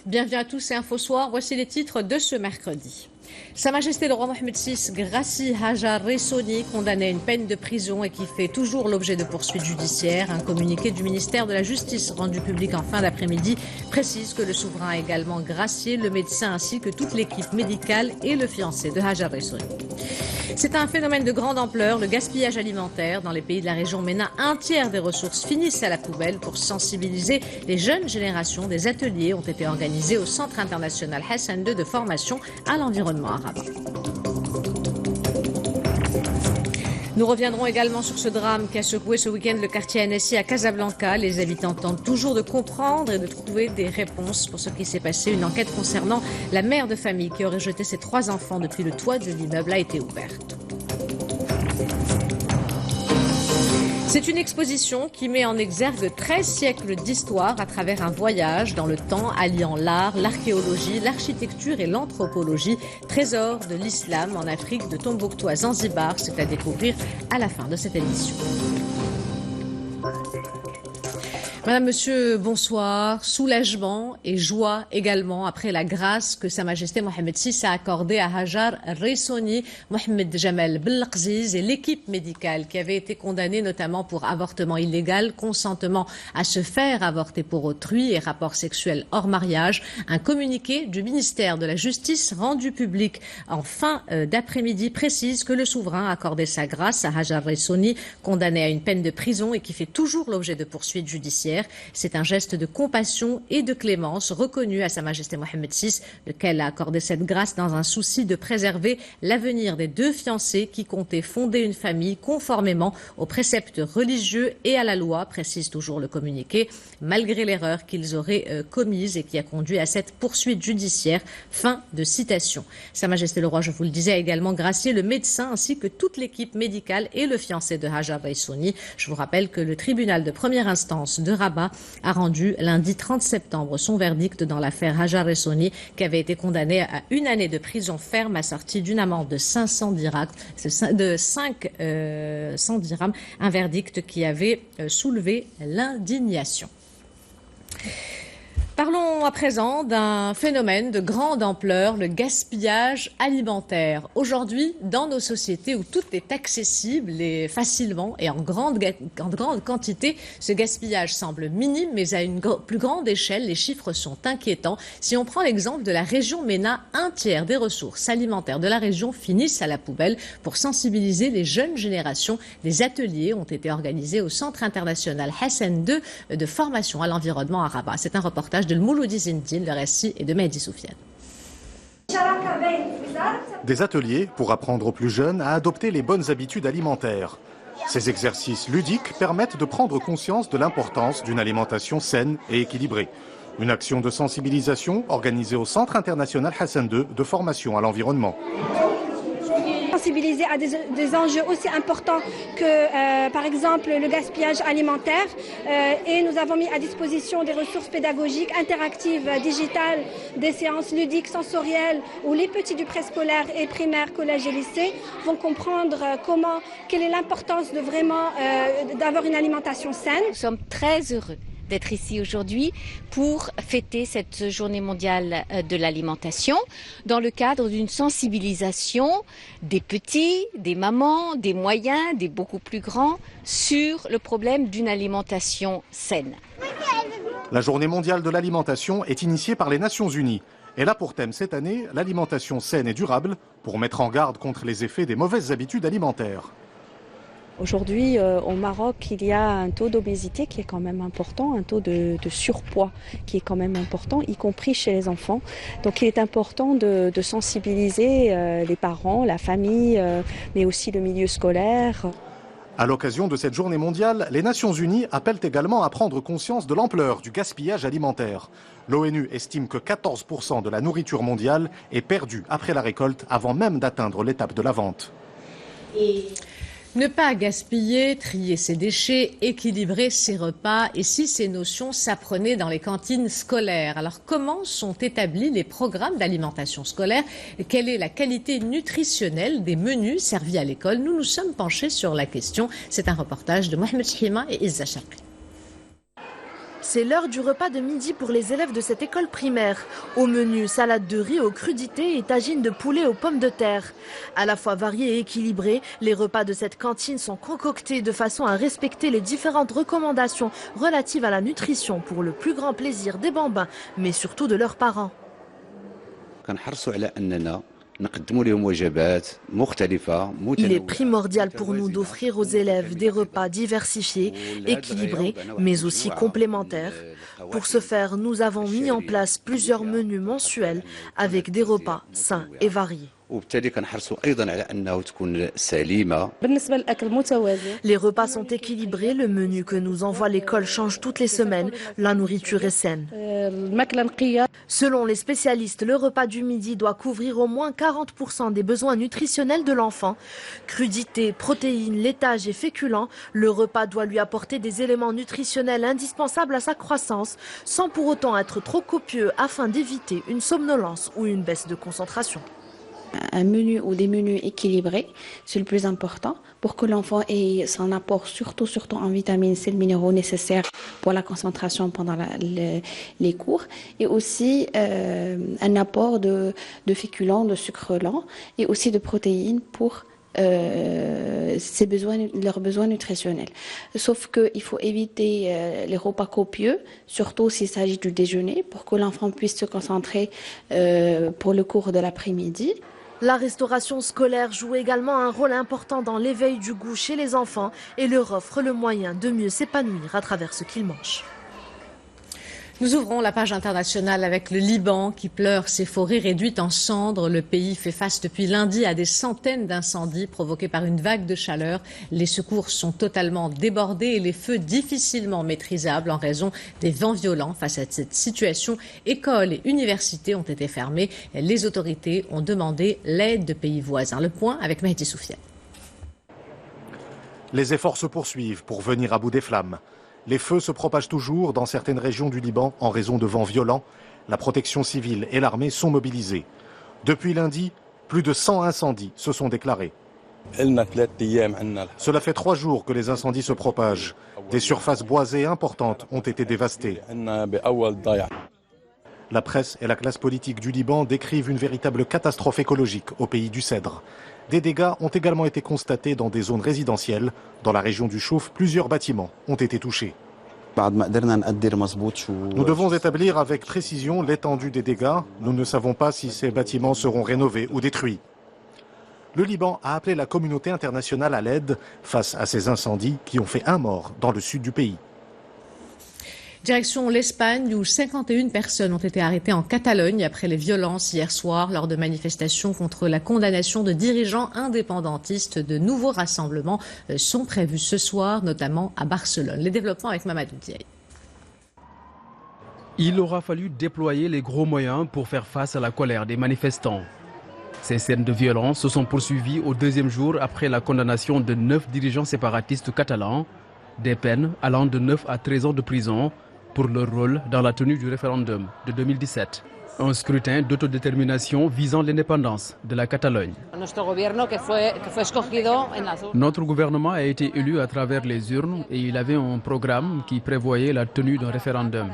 Bienvenue à tous et Info Soir. Voici les titres de ce mercredi. Sa Majesté le roi Mohamed VI gracie Hajar Ressoni, condamné à une peine de prison et qui fait toujours l'objet de poursuites judiciaires. Un communiqué du ministère de la Justice rendu public en fin d'après-midi précise que le souverain a également gracié le médecin ainsi que toute l'équipe médicale et le fiancé de Hajar Ressoni. C'est un phénomène de grande ampleur, le gaspillage alimentaire. Dans les pays de la région MENA, un tiers des ressources finissent à la poubelle. Pour sensibiliser les jeunes générations, des ateliers ont été organisés au Centre international Hassan II de formation à l'environnement arabe. Nous reviendrons également sur ce drame qui a secoué ce week-end le quartier Annecy à Casablanca. Les habitants tentent toujours de comprendre et de trouver des réponses pour ce qui s'est passé. Une enquête concernant la mère de famille qui aurait jeté ses 3 enfants depuis le toit de l'immeuble a été ouverte. C'est une exposition qui met en exergue 13 siècles d'histoire à travers un voyage dans le temps alliant l'art, l'archéologie, l'architecture et l'anthropologie. Trésor de l'islam en Afrique de Tombouctou à Zanzibar, c'est à découvrir à la fin de cette édition. Madame, Monsieur, bonsoir. Soulagement et joie également après la grâce que Sa Majesté Mohamed VI a accordée à Hajar Ressoni, Mohamed Jamal Belqziz et l'équipe médicale qui avait été condamnée notamment pour avortement illégal, consentement à se faire avorter pour autrui et rapport sexuel hors mariage. Un communiqué du ministère de la Justice rendu public en fin d'après-midi précise que le souverain a accordé sa grâce à Hajar Ressoni, condamné à une peine de prison et qui fait toujours l'objet de poursuites judiciaires. C'est un geste de compassion et de clémence reconnu à Sa Majesté Mohamed VI, lequel a accordé cette grâce dans un souci de préserver l'avenir des 2 fiancés qui comptaient fonder une famille conformément aux préceptes religieux et à la loi, précise toujours le communiqué, malgré l'erreur qu'ils auraient commise et qui a conduit à cette poursuite judiciaire. Fin de citation. Sa Majesté le roi, je vous le disais, a également gracié le médecin ainsi que toute l'équipe médicale et le fiancé de Hajar Ressoni. Je vous rappelle que le tribunal de première instance de Rabat a rendu lundi 30 septembre son verdict dans l'affaire Hajar Ressoni, qui avait été condamné à 1 année de prison ferme assortie d'une amende de 500 dirhams, un verdict qui avait soulevé l'indignation. Parlons à présent d'un phénomène de grande ampleur, le gaspillage alimentaire. Aujourd'hui, dans nos sociétés où tout est accessible et facilement et en grande quantité, ce gaspillage semble minime, mais à une plus grande échelle, les chiffres sont inquiétants. Si on prend l'exemple de la région MENA, un tiers des ressources alimentaires de la région finissent à la poubelle. Pour sensibiliser les jeunes générations, des ateliers ont été organisés au Centre international Hassan II de formation à l'environnement à Rabat. C'est un reportage de Mouloudi Zindine, le récit est de Mehdi Soufiane. Des ateliers pour apprendre aux plus jeunes à adopter les bonnes habitudes alimentaires. Ces exercices ludiques permettent de prendre conscience de l'importance d'une alimentation saine et équilibrée. Une action de sensibilisation organisée au Centre international Hassan II de formation à l'environnement. Sensibiliser à des enjeux aussi importants que, par exemple, le gaspillage alimentaire. Et nous avons mis à disposition des ressources pédagogiques interactives, digitales, des séances ludiques, sensorielles, où les petits du préscolaire et primaire, collège et lycée vont comprendre quelle est l'importance de vraiment d'avoir une alimentation saine. Nous sommes très heureux d'être ici aujourd'hui pour fêter cette journée mondiale de l'alimentation dans le cadre d'une sensibilisation des petits, des mamans, des moyens, des beaucoup plus grands sur le problème d'une alimentation saine. La journée mondiale de l'alimentation est initiée par les Nations Unies. Elle a pour thème cette année l'alimentation saine et durable pour mettre en garde contre les effets des mauvaises habitudes alimentaires. Aujourd'hui, au Maroc, il y a un taux d'obésité qui est quand même important, un taux de surpoids qui est quand même important, y compris chez les enfants. Donc il est important de sensibiliser les parents, la famille, mais aussi le milieu scolaire. À l'occasion de cette journée mondiale, les Nations Unies appellent également à prendre conscience de l'ampleur du gaspillage alimentaire. L'ONU estime que 14% de la nourriture mondiale est perdue après la récolte avant même d'atteindre l'étape de la vente. Ne pas gaspiller, trier ses déchets, équilibrer ses repas, et si ces notions s'apprenaient dans les cantines scolaires. Alors comment sont établis les programmes d'alimentation scolaire? Quelle est la qualité nutritionnelle des menus servis à l'école? Nous nous sommes penchés sur la question. C'est un reportage de Mohamed Chima et Izza Charqi. C'est l'heure du repas de midi pour les élèves de cette école primaire. Au menu, salade de riz aux crudités et tagine de poulet aux pommes de terre. À la fois variés et équilibrés, les repas de cette cantine sont concoctés de façon à respecter les différentes recommandations relatives à la nutrition pour le plus grand plaisir des bambins, mais surtout de leurs parents. Il est primordial pour nous d'offrir aux élèves des repas diversifiés, équilibrés, mais aussi complémentaires. Pour ce faire, nous avons mis en place plusieurs menus mensuels avec des repas sains et variés. Les repas sont équilibrés, le menu que nous envoie l'école change toutes les semaines, la nourriture est saine. Selon les spécialistes, le repas du midi doit couvrir au moins 40% des besoins nutritionnels de l'enfant. Crudités, protéines, laitage et féculents, le repas doit lui apporter des éléments nutritionnels indispensables à sa croissance, sans pour autant être trop copieux afin d'éviter une somnolence ou une baisse de concentration. Un menu ou des menus équilibrés, c'est le plus important pour que l'enfant ait son apport surtout en vitamines, c'est le minéraux nécessaires pour la concentration pendant les cours, et aussi un apport de féculents, de sucre lent et aussi de protéines pour leurs besoins nutritionnels. Sauf qu'il faut éviter les repas copieux, surtout s'il s'agit du déjeuner, pour que l'enfant puisse se concentrer pour le cours de l'après-midi. La restauration scolaire joue également un rôle important dans l'éveil du goût chez les enfants et leur offre le moyen de mieux s'épanouir à travers ce qu'ils mangent. Nous ouvrons la page internationale avec le Liban qui pleure ses forêts réduites en cendres. Le pays fait face depuis lundi à des centaines d'incendies provoqués par une vague de chaleur. Les secours sont totalement débordés et les feux difficilement maîtrisables en raison des vents violents. Face à cette situation, écoles et universités ont été fermées. Les autorités ont demandé l'aide de pays voisins. Le point avec Mehdi Soufiane. Les efforts se poursuivent pour venir à bout des flammes. Les feux se propagent toujours dans certaines régions du Liban en raison de vents violents. La protection civile et l'armée sont mobilisées. Depuis lundi, plus de 100 incendies se sont déclarés. Cela fait 3 jours que les incendies se propagent. Des surfaces boisées importantes ont été dévastées. La presse et la classe politique du Liban décrivent une véritable catastrophe écologique au pays du Cèdre. Des dégâts ont également été constatés dans des zones résidentielles. Dans la région du Chouf, plusieurs bâtiments ont été touchés. Nous devons établir avec précision l'étendue des dégâts. Nous ne savons pas si ces bâtiments seront rénovés ou détruits. Le Liban a appelé la communauté internationale à l'aide face à ces incendies qui ont fait 1 mort dans le sud du pays. Direction l'Espagne où 51 personnes ont été arrêtées en Catalogne après les violences hier soir lors de manifestations contre la condamnation de dirigeants indépendantistes. De nouveaux rassemblements sont prévus ce soir, notamment à Barcelone. Les développements avec Mamadou Diaye. Il aura fallu déployer les gros moyens pour faire face à la colère des manifestants. Ces scènes de violence se sont poursuivies au 2e jour après la condamnation de 9 dirigeants séparatistes catalans, des peines allant de 9 à 13 ans de prison pour leur rôle dans la tenue du référendum de 2017. Un scrutin d'autodétermination visant l'indépendance de la Catalogne. Notre gouvernement a été élu à travers les urnes et il avait un programme qui prévoyait la tenue d'un référendum.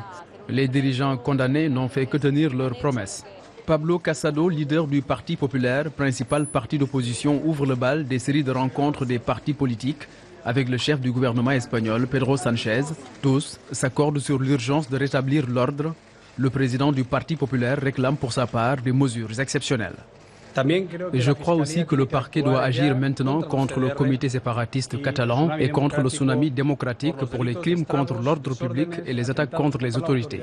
Les dirigeants condamnés n'ont fait que tenir leurs promesses. Pablo Casado, leader du Parti populaire, principal parti d'opposition, ouvre le bal des séries de rencontres des partis politiques avec le chef du gouvernement espagnol, Pedro Sánchez. Tous s'accordent sur l'urgence de rétablir l'ordre. Le président du Parti populaire réclame pour sa part des mesures exceptionnelles. Et je crois aussi que le parquet doit agir maintenant contre le comité séparatiste catalan et contre le tsunami démocratique pour les crimes contre l'ordre public et les attaques contre les autorités.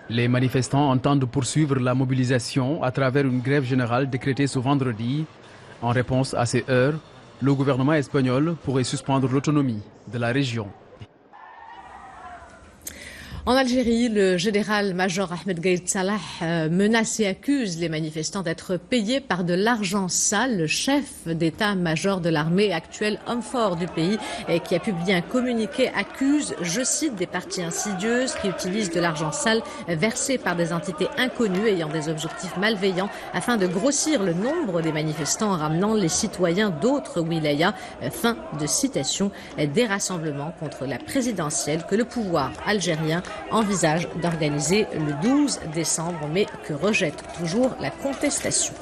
Les manifestants entendent poursuivre la mobilisation à travers une grève générale décrétée ce vendredi. En réponse à ces heurts, le gouvernement espagnol pourrait suspendre l'autonomie de la région. En Algérie, le général-major Ahmed Gaïd Salah menace et accuse les manifestants d'être payés par de l'argent sale. Le chef d'état-major de l'armée, actuel homme fort du pays, qui a publié un communiqué, accuse, je cite, des parties insidieuses qui utilisent de l'argent sale versé par des entités inconnues ayant des objectifs malveillants afin de grossir le nombre des manifestants en ramenant les citoyens d'autres wilayas. Fin de citation. Des rassemblements contre la présidentielle que le pouvoir algérien envisage d'organiser le 12 décembre, mais que rejette toujours la contestation.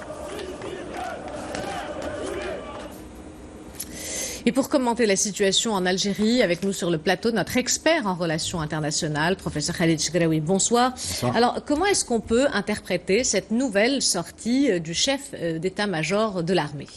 Et pour commenter la situation en Algérie, avec nous sur le plateau, notre expert en relations internationales, professeur Khalid Chegraoui. Bonsoir. Bonsoir. Alors, comment est-ce qu'on peut interpréter cette nouvelle sortie du chef d'état-major de l'armée ?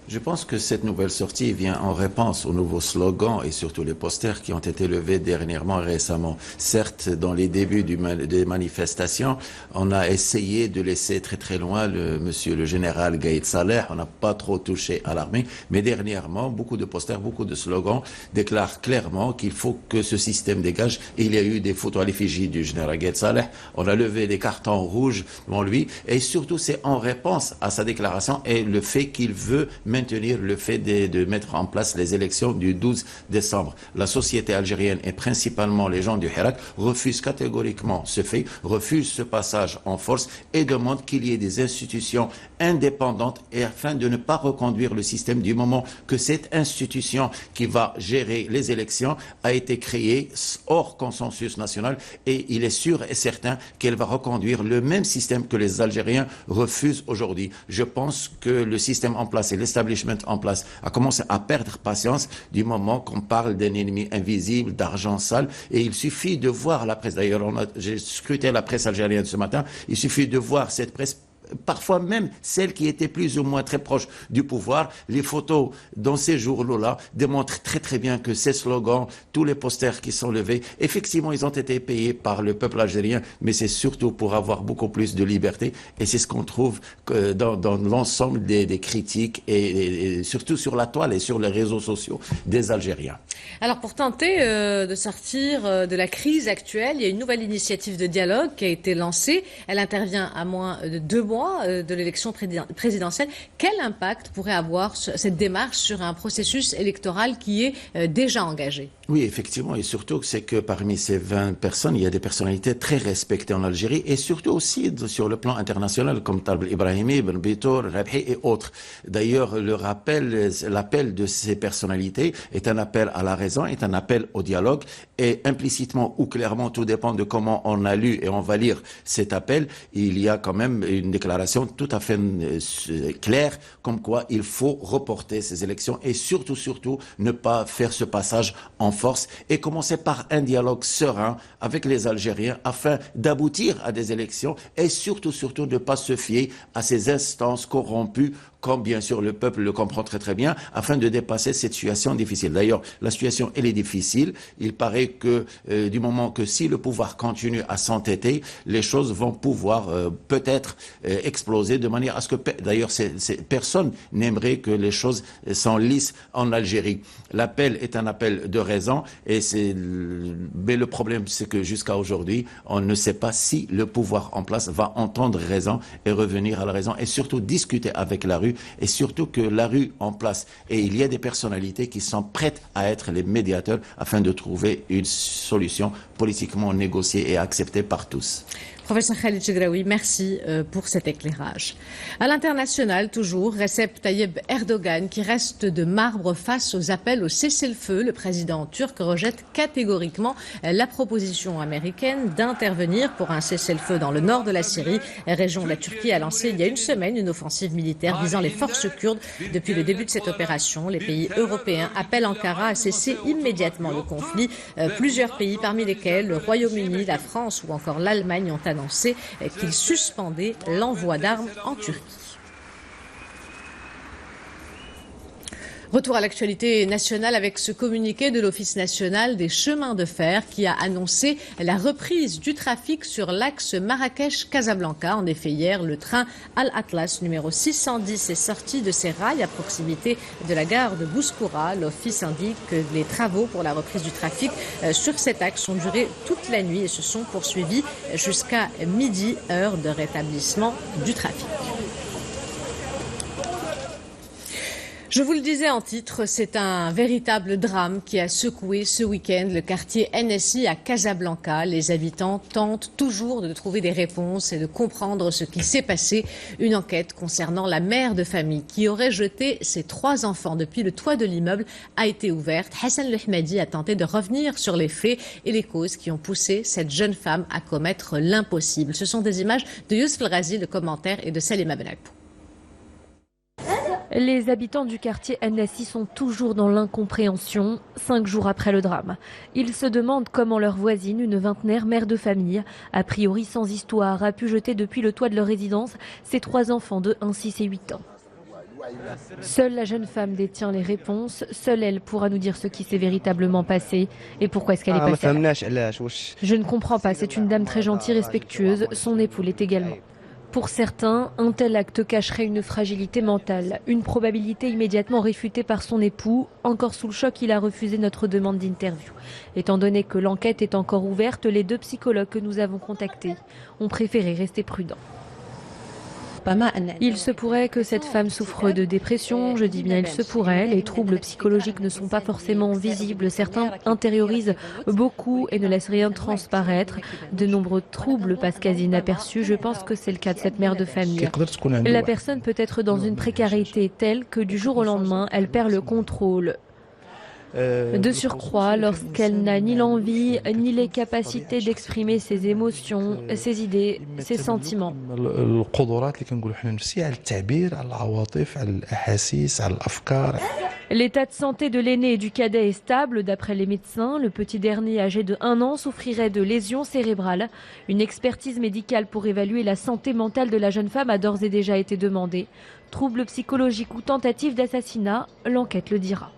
Je pense que cette nouvelle sortie vient en réponse aux nouveaux slogans et surtout les posters qui ont été levés dernièrement récemment. Certes, dans les débuts des manifestations, on a essayé de laisser très très loin monsieur le général Gaïd Saleh. On n'a pas trop touché à l'armée. Mais dernièrement, beaucoup de posters, beaucoup de slogans déclarent clairement qu'il faut que ce système dégage. Et il y a eu des photos à l'effigie du général Gaïd Saleh. On a levé des cartons rouges devant lui. Et surtout, c'est en réponse à sa déclaration et le fait qu'il veut maintenir le fait de mettre en place les élections du 12 décembre. La société algérienne et principalement les gens du Hirak refusent catégoriquement ce fait, refusent ce passage en force et demandent qu'il y ait des institutions indépendantes et afin de ne pas reconduire le système du moment que cette institution qui va gérer les élections a été créée hors consensus national et il est sûr et certain qu'elle va reconduire le même système que les Algériens refusent aujourd'hui. Je pense que le système en place et l'establishment en place a commencé à perdre patience du moment qu'on parle d'un ennemi invisible, d'argent sale. Et il suffit de voir la presse. D'ailleurs, j'ai scruté la presse algérienne ce matin. Il suffit de voir cette presse, parfois même celle qui était plus ou moins très proche du pouvoir. Les photos dans ces journaux-là démontrent très très bien que ces slogans, tous les posters qui sont levés, effectivement ils ont été payés par le peuple algérien, mais c'est surtout pour avoir beaucoup plus de liberté et c'est ce qu'on trouve dans l'ensemble des critiques et surtout sur la toile et sur les réseaux sociaux des Algériens. Alors pour tenter de sortir de la crise actuelle, il y a une nouvelle initiative de dialogue qui a été lancée. Elle intervient à moins de 2 mois de l'élection présidentielle. Quel impact pourrait avoir cette démarche sur un processus électoral qui est déjà engagé ? Oui, effectivement, et surtout c'est que parmi ces 20 personnes, il y a des personnalités très respectées en Algérie et surtout aussi sur le plan international comme Talb Ibrahimi, Ben Bitour, Rabhi et autres. D'ailleurs, l'appel de ces personnalités est un appel à la raison, est un appel au dialogue et implicitement ou clairement, tout dépend de comment on a lu et on va lire cet appel, il y a quand même une déclaration tout à fait claire comme quoi il faut reporter ces élections et surtout ne pas faire ce passage en force et commencer par un dialogue serein avec les Algériens afin d'aboutir à des élections et surtout ne pas se fier à ces instances corrompues comme bien sûr le peuple le comprend très très bien, afin de dépasser cette situation difficile. D'ailleurs, la situation elle est difficile. Il paraît que du moment que si le pouvoir continue à s'entêter, les choses vont pouvoir peut-être exploser de manière à ce que d'ailleurs personne n'aimerait que les choses s'enlissent en Algérie. L'appel est un appel de raison et mais le problème c'est que jusqu'à aujourd'hui, on ne sait pas si le pouvoir en place va entendre raison et revenir à la raison et surtout discuter avec la rue et surtout que la rue en place et il y a des personnalités qui sont prêtes à être les médiateurs afin de trouver une solution politiquement négociée et acceptée par tous. Professeur Khalid Chegraoui, merci pour cet éclairage. À l'international, toujours, Recep Tayyip Erdogan qui reste de marbre face aux appels au cessez-le-feu. Le président turc rejette catégoriquement la proposition américaine d'intervenir pour un cessez-le-feu dans le nord de la Syrie. La région de la Turquie a lancé il y a une semaine une offensive militaire visant les forces kurdes. Depuis le début de cette opération, les pays européens appellent Ankara à cesser immédiatement le conflit. Plusieurs pays, parmi lesquels le Royaume-Uni, la France ou encore l'Allemagne, ont annoncé qu'il suspendait l'envoi d'armes en Turquie. Retour à l'actualité nationale avec ce communiqué de l'Office national des chemins de fer qui a annoncé la reprise du trafic sur l'axe Marrakech-Casablanca. En effet, hier, le train Al-Atlas numéro 610 est sorti de ses rails à proximité de la gare de Bouskoura. L'Office indique que les travaux pour la reprise du trafic sur cet axe ont duré toute la nuit et se sont poursuivis jusqu'à midi, heure de rétablissement du trafic. Je vous le disais en titre, c'est un véritable drame qui a secoué ce week-end le quartier NSI à Casablanca. Les habitants tentent toujours de trouver des réponses et de comprendre ce qui s'est passé. Une enquête concernant la mère de famille qui aurait jeté ses 3 enfants depuis le toit de l'immeuble a été ouverte. Hassan Lehmadi a tenté de revenir sur les faits et les causes qui ont poussé cette jeune femme à commettre l'impossible. Ce sont des images de Youssef El Ghazi, le commentaire, et de Salima Benabou. Les habitants du quartier NSI sont toujours dans l'incompréhension, 5 jours après le drame. Ils se demandent comment leur voisine, une vingtenaire mère de famille, a priori sans histoire, a pu jeter depuis le toit de leur résidence ses 3 enfants de 1, 6 et 8 ans. Seule la jeune femme détient les réponses, seule elle pourra nous dire ce qui s'est véritablement passé et pourquoi est-ce qu'elle est passée à l'acte. Je ne comprends pas, c'est une dame très gentille, respectueuse, son époux l'est également. Pour certains, un tel acte cacherait une fragilité mentale, une probabilité immédiatement réfutée par son époux. Encore sous le choc, il a refusé notre demande d'interview. Étant donné que l'enquête est encore ouverte, les 2 psychologues que nous avons contactés ont préféré rester prudents. Il se pourrait que cette femme souffre de dépression, je dis bien il se pourrait, les troubles psychologiques ne sont pas forcément visibles, certains intériorisent beaucoup et ne laissent rien transparaître, de nombreux troubles passent quasi inaperçus, je pense que c'est le cas de cette mère de famille. La personne peut être dans une précarité telle que du jour au lendemain, elle perd le contrôle. De surcroît, lorsqu'elle n'a ni l'envie, ni les capacités d'exprimer ses émotions, ses idées, ses sentiments. L'état de santé de l'aîné et du cadet est stable, d'après les médecins. Le petit dernier, âgé de 1 an, souffrirait de lésions cérébrales. Une expertise médicale pour évaluer la santé mentale de la jeune femme a d'ores et déjà été demandée. Troubles psychologiques ou tentative d'assassinat, l'enquête le dira.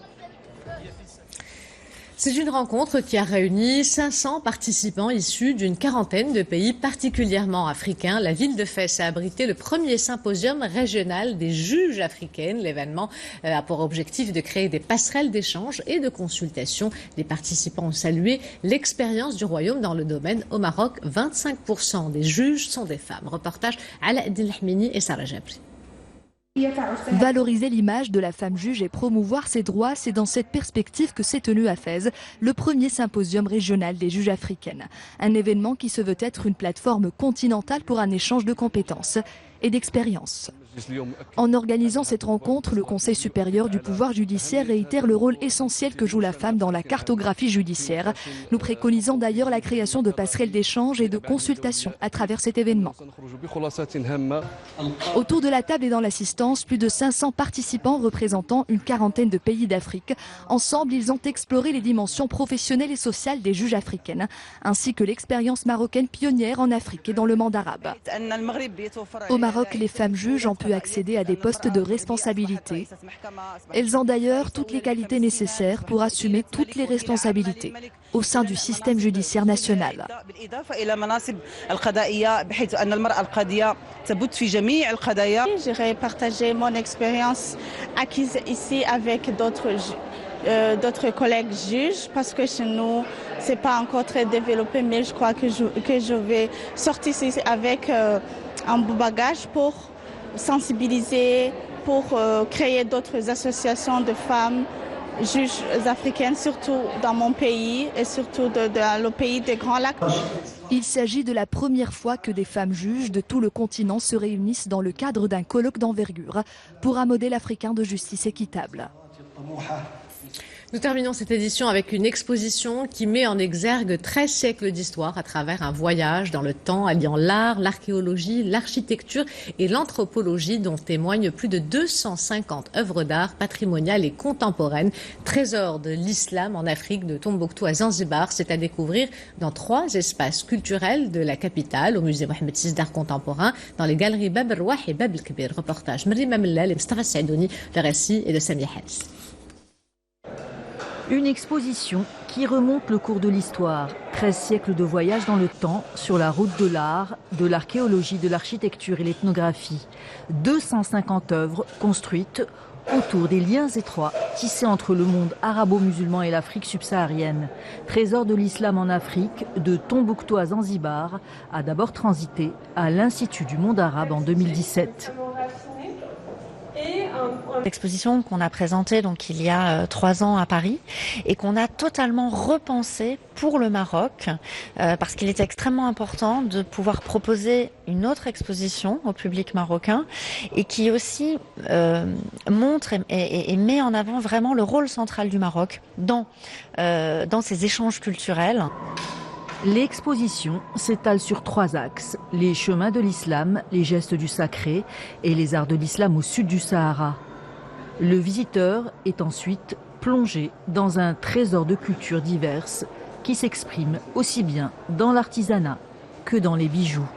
C'est une rencontre qui a réuni 500 participants issus d'une quarantaine de pays particulièrement africains. La ville de Fès a abrité le premier symposium régional des juges africaines. L'événement a pour objectif de créer des passerelles d'échange et de consultation. Les participants ont salué l'expérience du royaume dans le domaine. Au Maroc, 25% des juges sont des femmes. Reportage Ala Eddin Lahmini et Sarah Jabri. Valoriser l'image de la femme juge et promouvoir ses droits, c'est dans cette perspective que s'est tenu à Fès le premier symposium régional des juges africaines. Un événement qui se veut être une plateforme continentale pour un échange de compétences et d'expériences. En organisant cette rencontre, le Conseil supérieur du pouvoir judiciaire réitère le rôle essentiel que joue la femme dans la cartographie judiciaire. Nous préconisons d'ailleurs la création de passerelles d'échange et de consultation à travers cet événement. Autour de la table et dans l'assistance, plus de 500 participants représentant une quarantaine de pays d'Afrique. Ensemble, ils ont exploré les dimensions professionnelles et sociales des juges africaines, ainsi que l'expérience marocaine pionnière en Afrique et dans le monde arabe. Au Maroc, les femmes juges ont pu accéder à des postes de responsabilité. Elles ont d'ailleurs toutes les qualités nécessaires pour assumer toutes les responsabilités au sein du système judiciaire national. J'irai partager mon expérience acquise ici avec d'autres collègues juges parce que chez nous, c'est pas encore très développé, mais je crois que je vais sortir ici avec un beau bagage pour sensibiliser, pour créer d'autres associations de femmes juges africaines, surtout dans mon pays et surtout dans le pays des Grands Lacs. Il s'agit de la première fois que des femmes juges de tout le continent se réunissent dans le cadre d'un colloque d'envergure pour un modèle africain de justice équitable. Nous terminons cette édition avec une exposition qui met en exergue 13 siècles d'histoire à travers un voyage dans le temps alliant l'art, l'archéologie, l'architecture et l'anthropologie dont témoignent plus de 250 œuvres d'art patrimoniales et contemporaines. Trésor de l'islam en Afrique de Tombouctou à Zanzibar, c'est à découvrir dans 3 espaces culturels de la capitale, au musée Mohamed VI d'art contemporain, dans les galeries Bab el-Rouah et Bab el-Kbir. Reportage Mrima Mellal et Mustafa Saïdouni, le récit est de Samia Halis. Une exposition qui remonte le cours de l'histoire. 13 siècles de voyage dans le temps, sur la route de l'art, de l'archéologie, de l'architecture et l'ethnographie. 250 œuvres construites autour des liens étroits tissés entre le monde arabo-musulman et l'Afrique subsaharienne. Trésor de l'islam en Afrique, de Tombouctou à Zanzibar, a d'abord transité à l'Institut du monde arabe en 2017. Et L'exposition qu'on a présentée donc il y a 3 ans à Paris et qu'on a totalement repensée pour le Maroc parce qu'il est extrêmement important de pouvoir proposer une autre exposition au public marocain et qui aussi montre et met en avant vraiment le rôle central du Maroc dans ces échanges culturels. L'exposition s'étale sur 3 axes, les chemins de l'islam, les gestes du sacré et les arts de l'islam au sud du Sahara. Le visiteur est ensuite plongé dans un trésor de cultures diverses qui s'exprime aussi bien dans l'artisanat que dans les bijoux.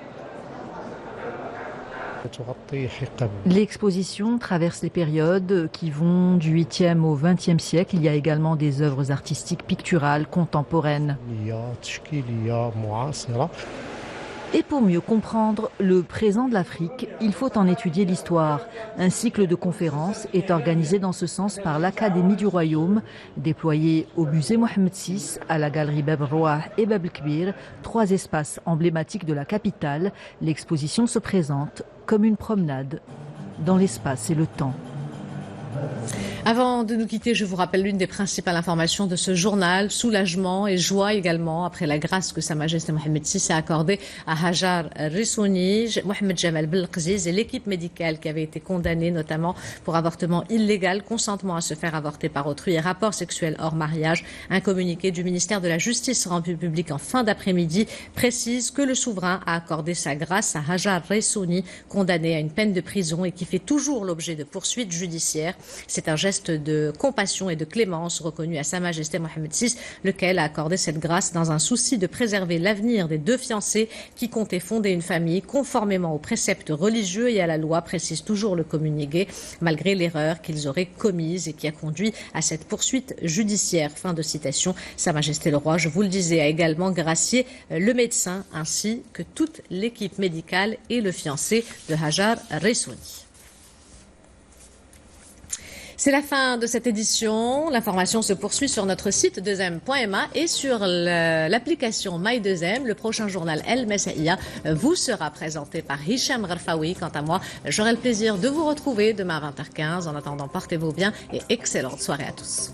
L'exposition traverse les périodes qui vont du 8e au 20e siècle. Il y a également des œuvres artistiques picturales contemporaines. Et pour mieux comprendre le présent de l'Afrique, il faut en étudier l'histoire. Un cycle de conférences est organisé dans ce sens par l'Académie du Royaume, déployée au musée Mohamed VI, à la galerie Bab el-Rouah et Bab el-Kbir, 3 espaces emblématiques de la capitale. L'exposition se présente comme une promenade dans l'espace et le temps. Avant de nous quitter, je vous rappelle l'une des principales informations de ce journal, soulagement et joie également après la grâce que Sa Majesté Mohamed VI a accordée à Hajar Ressouni, Mohamed Jamal Belqziz et l'équipe médicale qui avait été condamnée notamment pour avortement illégal, consentement à se faire avorter par autrui et rapport sexuel hors mariage. Un communiqué du ministère de la Justice rendu public en fin d'après-midi précise que le souverain a accordé sa grâce à Hajar Ressouni, condamné à une peine de prison et qui fait toujours l'objet de poursuites judiciaires. C'est un geste de compassion et de clémence reconnu à Sa Majesté Mohamed VI, lequel a accordé cette grâce dans un souci de préserver l'avenir des 2 fiancés qui comptaient fonder une famille conformément aux préceptes religieux et à la loi, précise toujours le communiqué, malgré l'erreur qu'ils auraient commise et qui a conduit à cette poursuite judiciaire. Fin de citation. Sa Majesté le Roi, je vous le disais, a également gracié le médecin ainsi que toute l'équipe médicale et le fiancé de Hajar Ressouni. C'est la fin de cette édition. L'information se poursuit sur notre site 2m.ma et sur l'application My2M. Le prochain journal El Messaïa vous sera présenté par Hicham Gharfaoui. Quant à moi, j'aurai le plaisir de vous retrouver demain à 20h15. En attendant, portez-vous bien et excellente soirée à tous.